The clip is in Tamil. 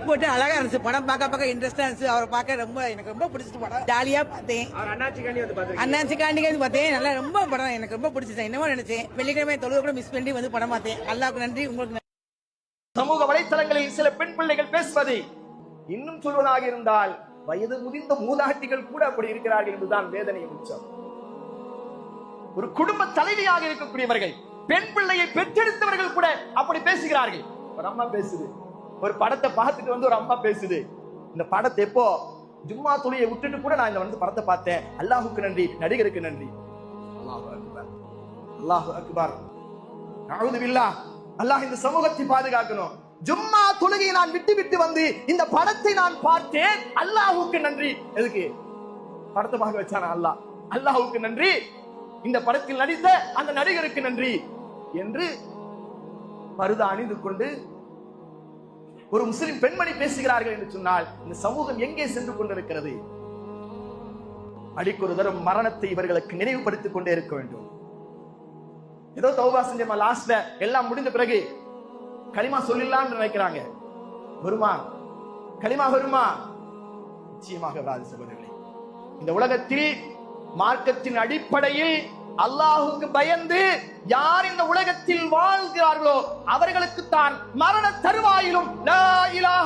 போட்டு அழகா இருந்துச்சு படம். பார்க்க இன்ட்ரெஸ்டா இருந்துச்சு. அவரை பார்க்க எனக்கு ரொம்ப பிடிச்சிட்டு படம். ஜாலியா பார்த்தேன். அண்ணாச்சிக்காண்டி வந்து பார்த்தேன். நல்லா ரொம்ப படம் எனக்கு ரொம்ப பிடிச்சிச்சு. என்னமோ நினைச்சேன் வெள்ளிக்கிழமை தொழுகை கூட மிஸ் பண்ணி வந்து படம் பார்த்தேன். அல்லாஹ்வுக்கு நன்றி. உங்களுக்கு சமூக வலைத்தளங்களில் சில பெண் பிள்ளைகள் பேசுவது இன்னும் சொல்வதாக இருந்தால் வயது முதிர்ந்த மூதாட்டிகள் கூட அப்படி இருக்கிறார்கள் என்றுதான் வேதனையும் உச்சம். ஒரு குடும்ப தலைவியாக இருக்கக்கூடியவர்கள், பெண் பிள்ளையை பெற்றெடுத்தவர்கள் கூட அப்படி பேசுகிறார்கள். ஒரு அம்மா பேசுது, ஒரு படத்தை பார்த்துட்டு வந்து ஒரு அம்மா பேசுது, இந்த படத்தை எப்போ ஜும்மா தொழிலை விட்டுட்டு கூட நான் இந்த வந்து படத்தை பார்த்தேன். அல்லாஹுக்கு நன்றி, நடிகருக்கு நன்றி. அல்லாஹு அக்பர், அல்லாஹு அக்பர். அஊது பில்லாஹ். அல்லாஹ் இந்த சமூகத்தை பாதுகாக்கணும். ஜும்மா தொழுகையை நான் விட்டு வந்து இந்த படத்தை நான் பார்த்தேன். அல்லாஹுக்கு நன்றி. எதுக்கு படத்தை பார்க்க வச்சானா அல்லாஹ்? அல்லாஹுக்கு நன்றி. இந்த படத்தில் நடித்த அந்த நடிகருக்கு நன்றி என்று பருதா அணிந்து கொண்டு ஒரு முஸ்லிம் பெண்மணி பேசுகிறார்கள் என்று சொன்னால் இந்த சமூகம் எங்கே சென்று கொண்டிருக்கிறது? அடிக்கொரு தரம் மரணத்தை இவர்களுக்கு நினைவுபடுத்திக் கொண்டே இருக்க வேண்டும். ஏதோ தௌபா செஞ்சமா லாஸ்ட்ல எல்லாம் முடிந்த பிறகு களிமா சொல்லிடலாம்னு நினைக்கிறாங்க. வருமா களிமா? வருமா? நிச்சயமாக வராது சகோதரர்களே. இந்த உலகத்தில் மார்க்கத்தின் அடிப்படையில் அல்லாஹுக்கு பயந்து யார் இந்த உலகத்தில் வாழ்கிறார்களோ அவர்களுக்கு தான் மரண தருவாயிலும் லா இலாஹ